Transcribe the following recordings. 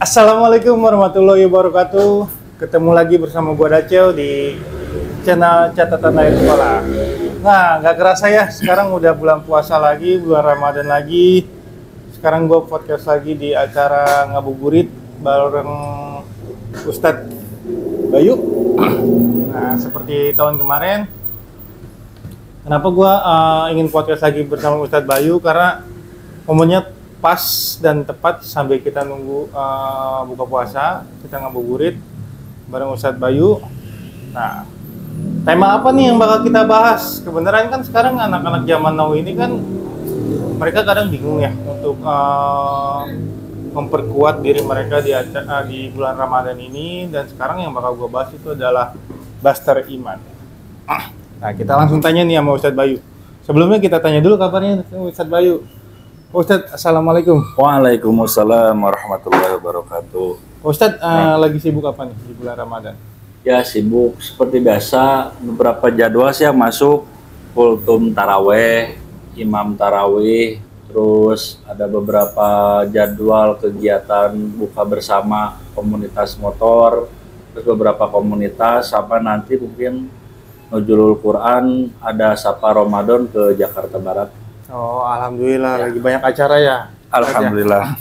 Assalamualaikum warahmatullahi wabarakatuh. Ketemu lagi bersama gua Dacel di channel Catatan Akhir Sekolah. Nah, nggak kerasa ya, sekarang udah bulan puasa lagi, bulan Ramadan lagi. Sekarang gua podcast lagi di acara ngabuburit bareng Ustadz Bayu. Nah, seperti tahun kemarin, kenapa gua ingin podcast lagi bersama Ustadz Bayu? Karena momennya pas dan tepat sambil kita nunggu buka puasa, kita ngabuburit bareng Ustadz Bayu. Nah, tema apa nih yang bakal kita bahas? Kebenaran kan sekarang anak-anak zaman now ini kan mereka kadang bingung ya untuk memperkuat diri mereka di bulan Ramadan ini, dan sekarang yang bakal gue bahas itu adalah Buster Iman. Nah, kita langsung tanya nih sama Ustadz Bayu. Sebelumnya kita tanya dulu kabarnya Ustadz Bayu. Ustadz, Assalamualaikum. Waalaikumsalam warahmatullahi wabarakatuh. Ustadz, lagi sibuk apa nih di bulan Ramadan? Ya sibuk seperti biasa, beberapa jadwal sih yang masuk, kultum taraweh, imam tarawih, terus ada beberapa jadwal kegiatan buka bersama komunitas motor, terus beberapa komunitas, sama nanti mungkin Nuzulul Quran, ada Sapa Ramadan ke Jakarta Barat. Oh, alhamdulillah, lagi banyak acara ya. Alhamdulillah.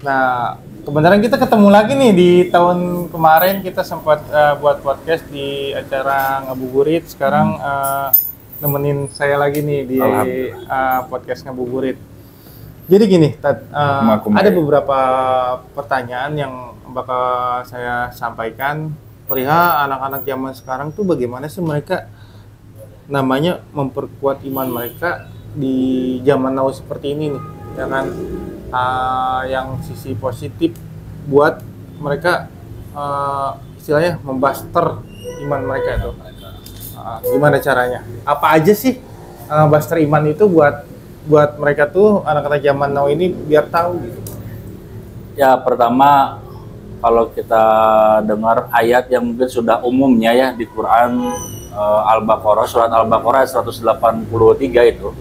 Nah, kebenaran kita ketemu lagi nih di tahun kemarin, kita sempat buat podcast di acara ngabuburit. Sekarang nemenin saya lagi nih di podcast ngabuburit. Jadi gini, ada beberapa pertanyaan yang bakal saya sampaikan perihal anak-anak zaman sekarang tuh bagaimana sih mereka namanya memperkuat iman mereka di zaman now seperti ini nih, ya kan? Yang sisi positif buat mereka istilahnya membuster iman mereka itu. Gimana caranya? Apa aja sih buster iman itu buat mereka tuh anak-anak zaman now ini biar tahu gitu. Ya, pertama kalau kita dengar ayat yang mungkin sudah umumnya ya di Quran, Al-Baqarah, surat Al-Baqarah 183 itu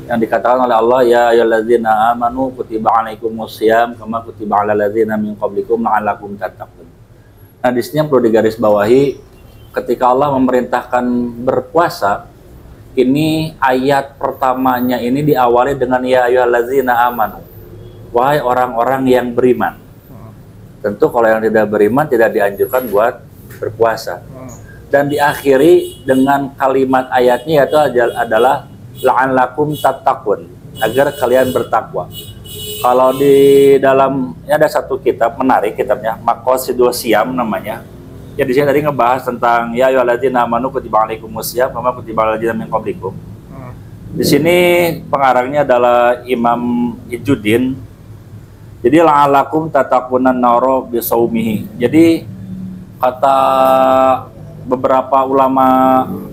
yang dikatakan oleh Allah, ya ayyuhalladzina amanu kutiba alaikumusiyam kama kutiba alal ladzina min qablikum la'allakum tattaqun. Nah, di sini yang perlu digarisbawahi, ketika Allah memerintahkan berpuasa, ini ayat pertamanya ini diawali dengan ya ayyuhalladzina amanu, wahai orang-orang yang beriman. Tentu kalau yang tidak beriman tidak dianjurkan buat berpuasa. Dan diakhiri dengan kalimat ayatnya yaitu adalah la'allakum tattaqun, agar kalian bertakwa. Kalau di dalam ini ada satu kitab menarik, kitabnya Maqasidul Shiyam namanya. Ya, di sini tadi ngebahas tentang ya ayyuhalladzina amanu kutiba alaikumusiyam kama kutiba alal ladzina min qablikum. Di sini pengarangnya adalah Imam Ijuddin. Jadi la'allakum tattaqunan naro bisaumihi. Jadi kata beberapa ulama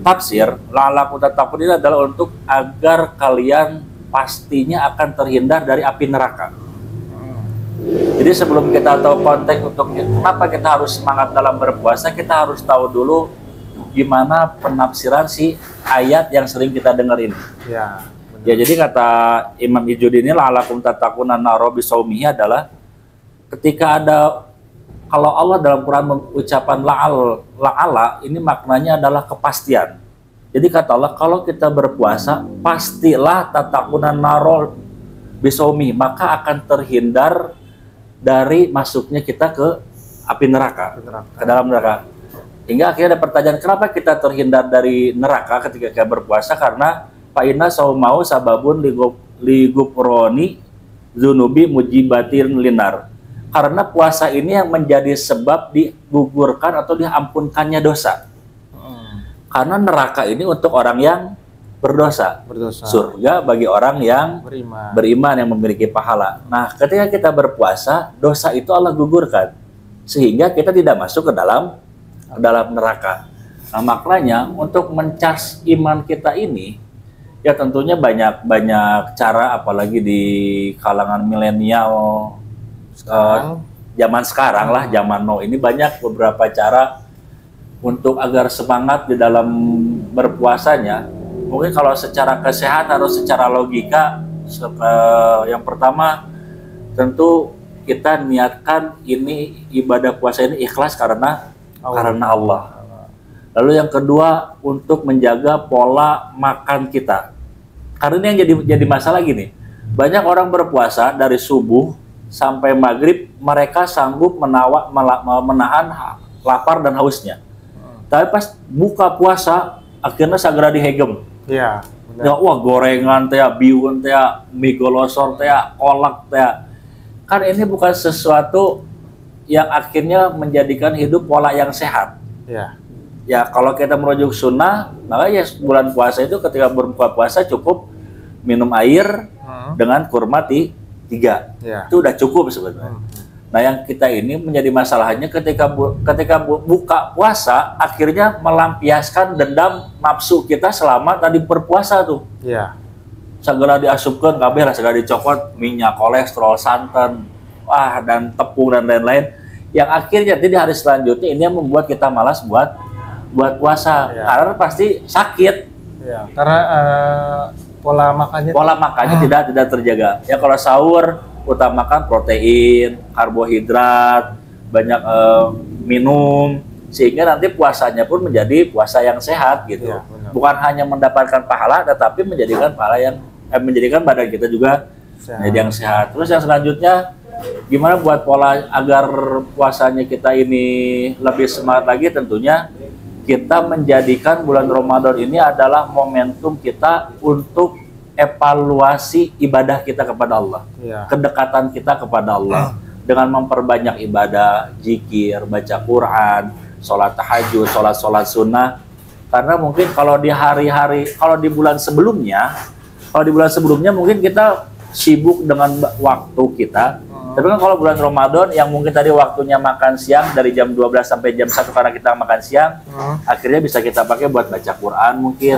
tafsir, la'allakum tattaqun ini adalah untuk agar kalian pastinya akan terhindar dari api neraka. Jadi sebelum kita tahu konteks untuk kenapa kita harus semangat dalam berpuasa, kita harus tahu dulu gimana penafsiran si ayat yang sering kita dengar ini. Ya, ya, jadi kata Imam Ijuddin ini la'allakum tattaqunan naro bisaumihi adalah ketika ada, kalau Allah dalam Quran mengucapkan la'ala, ini maknanya adalah kepastian. Jadi kata Allah, kalau kita berpuasa, pastilah tatakunan narol bisomi, maka akan terhindar dari masuknya kita ke api neraka, ke dalam neraka. Hingga akhirnya ada pertanyaan, kenapa kita terhindar dari neraka ketika kita berpuasa? Karena fa'inna saumau sababun ligufroni zunubi mujibatin linar. Karena puasa ini yang menjadi sebab digugurkan atau diampunkannya dosa. Karena neraka ini untuk orang yang berdosa. Surga bagi orang yang beriman yang memiliki pahala. Nah, ketika kita berpuasa, dosa itu Allah gugurkan. Sehingga kita tidak masuk ke dalam neraka. Nah, makanya untuk mencas iman kita ini, ya tentunya banyak cara, apalagi di kalangan milenial, zaman sekarang lah, zaman now ini banyak beberapa cara untuk agar semangat di dalam berpuasanya. Mungkin kalau secara kesehatan atau secara logika, yang pertama tentu kita niatkan ini ibadah puasa ini ikhlas karena Allah. Lalu yang kedua, untuk menjaga pola makan kita. Karena ini yang jadi masalah gini. Banyak orang berpuasa dari subuh sampai maghrib, mereka sanggup menahan lapar dan hausnya. Tapi pas buka puasa, akhirnya segera dihegem. Iya. Ya, wah gorengan teh, biun teh, mie golosor teh, kolak teh. Kan ini bukan sesuatu yang akhirnya menjadikan hidup pola yang sehat. Iya. Ya kalau kita merujuk sunnah, maka ya bulan puasa itu ketika berbuka puasa cukup minum air dengan kurma 3. Ya. Itu udah cukup sebenarnya. Nah yang kita ini menjadi masalahnya ketika buka puasa akhirnya melampiaskan dendam nafsu kita selama tadi berpuasa tuh. Iya. Segera diasupkan kabeh lah, segera dicokot minyak, kolesterol, santan, dan tepung dan lain-lain. Yang akhirnya di hari selanjutnya ini yang membuat kita malas buat puasa, karena pasti sakit. Ya, karena pola makannya tidak terjaga. Ya kalau sahur utamakan protein, karbohidrat, banyak minum, sehingga nanti puasanya pun menjadi puasa yang sehat gitu. Ya, bukan hanya mendapatkan pahala, tetapi menjadikan menjadikan badan kita juga menjadi yang sehat. Terus yang selanjutnya, gimana buat pola agar puasanya kita ini lebih semangat lagi? Tentunya kita menjadikan bulan Ramadan ini adalah momentum kita untuk evaluasi ibadah kita kepada Allah, kedekatan kita kepada Allah dengan memperbanyak ibadah, zikir, baca Quran, sholat tahajud, sholat sunnah. Karena mungkin kalau di bulan sebelumnya mungkin kita sibuk dengan waktu kita. Tapi kan kalau bulan Ramadan yang mungkin tadi waktunya makan siang dari jam 12 sampai jam 1 karena kita makan siang, akhirnya bisa kita pakai buat baca Quran mungkin,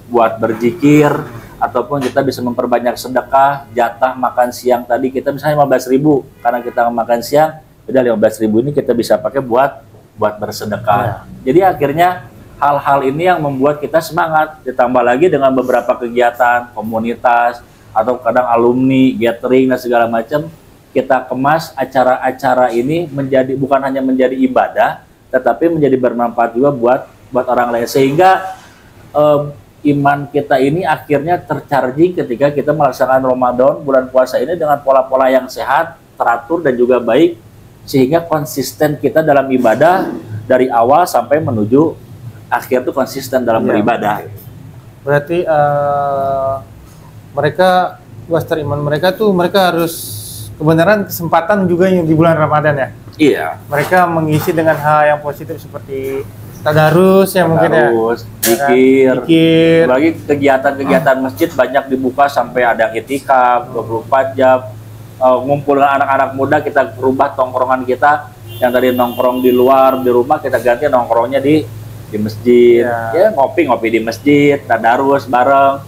buat berzikir, ataupun kita bisa memperbanyak sedekah. Jatah makan siang tadi kita misalnya 15.000 karena kita makan siang, udah 15.000 ini kita bisa pakai buat bersedekah. Jadi akhirnya hal-hal ini yang membuat kita semangat, ditambah lagi dengan beberapa kegiatan komunitas atau kadang alumni, gathering dan segala macam. Kita kemas acara-acara ini bukan hanya menjadi ibadah, tetapi menjadi bermanfaat juga buat orang lain, sehingga iman kita ini akhirnya tercharging ketika kita melaksanakan Ramadan bulan puasa ini dengan pola-pola yang sehat, teratur dan juga baik, sehingga konsisten kita dalam ibadah dari awal sampai menuju akhir itu konsisten dalam beribadah. Berarti mereka iman mereka harus kebenaran kesempatan juga yang di bulan Ramadan ya. Iya. Mereka mengisi dengan hal yang positif seperti tadarus ya mungkin ya. Zikir. Bagi kegiatan-kegiatan masjid banyak dibuka sampai ada itikaf 24 jam. Ngumpul dengan anak-anak muda, kita rubah tongkrongan kita yang tadi nongkrong di luar di rumah, kita ganti nongkrongnya di masjid. Ya ngopi di masjid, tadarus bareng.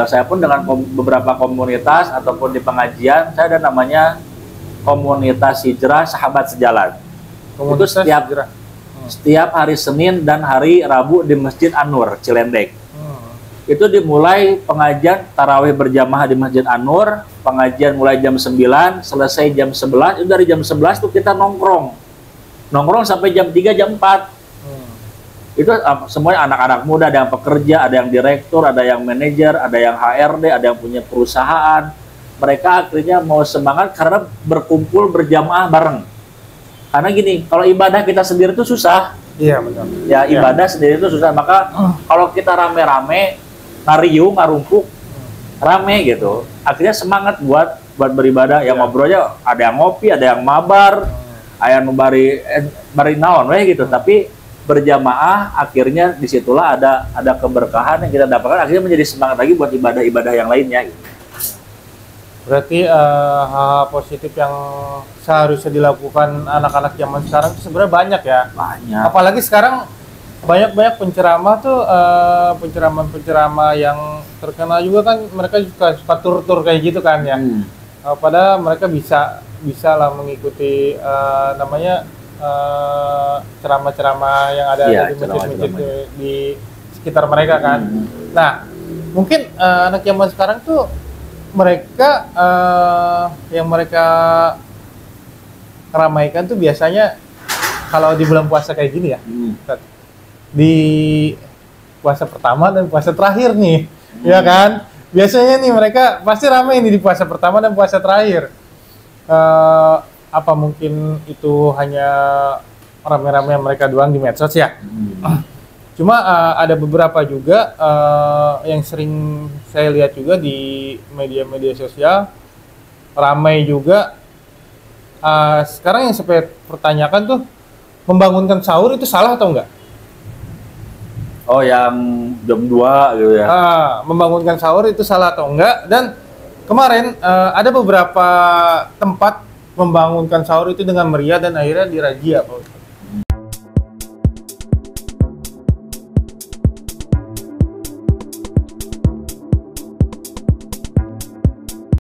Saya pun dengan beberapa komunitas ataupun di pengajian, saya ada namanya komunitas hijrah sahabat sejalan. Itu setiap hari Senin dan hari Rabu di Masjid An-Nur Cilendek. Itu dimulai pengajian tarawih berjamaah di Masjid An-Nur, pengajian mulai jam 9, selesai jam 11. Itu dari jam 11 tuh kita nongkrong sampai jam 3, jam 4. Itu semuanya anak-anak muda, ada yang pekerja, ada yang direktur, ada yang manajer, ada yang HRD, ada yang punya perusahaan. Mereka akhirnya mau semangat karena berkumpul berjamaah bareng. Karena gini, kalau ibadah kita sendiri itu susah. Iya betul. Ya ibadah sendiri itu susah. Maka kalau kita rame-rame, ngariung, ngarumpuk, rame gitu, akhirnya semangat buat beribadah. Yang ngobrolnya ada yang ngopi, ada yang mabar, ada yang bari naon gitu. Tapi berjamaah akhirnya disitulah ada keberkahan yang kita dapatkan, akhirnya menjadi semangat lagi buat ibadah-ibadah yang lainnya gitu. Berarti hal positif yang seharusnya dilakukan anak-anak zaman sekarang itu sebenarnya banyak ya. Banyak. Apalagi sekarang banyak penceramah tuh penceramah yang terkenal juga kan, mereka juga suka tur-tur kayak gitu kan ya. Padahal mereka bisa lah mengikuti ceramah-ceramah yang ada di masjid-masjid di sekitar mereka kan. Nah, mungkin anak zaman sekarang tuh mereka yang mereka meramaikan tuh biasanya kalau di bulan puasa kayak gini ya. Ustaz. Di puasa pertama dan puasa terakhir nih, ya kan? Biasanya nih mereka pasti ramai nih di puasa pertama dan puasa terakhir. Apa mungkin itu hanya rame-rame mereka doang di medsos ya? Cuma ada beberapa juga yang sering saya lihat juga di media-media sosial, ramai juga. Sekarang yang saya pertanyakan tuh, membangunkan sahur itu salah atau enggak? Oh, yang jam 2 gitu ya. Membangunkan sahur itu salah atau enggak? Dan kemarin ada beberapa tempat membangunkan sahur itu dengan meriah dan akhirnya dirazia, Pak Ustaz.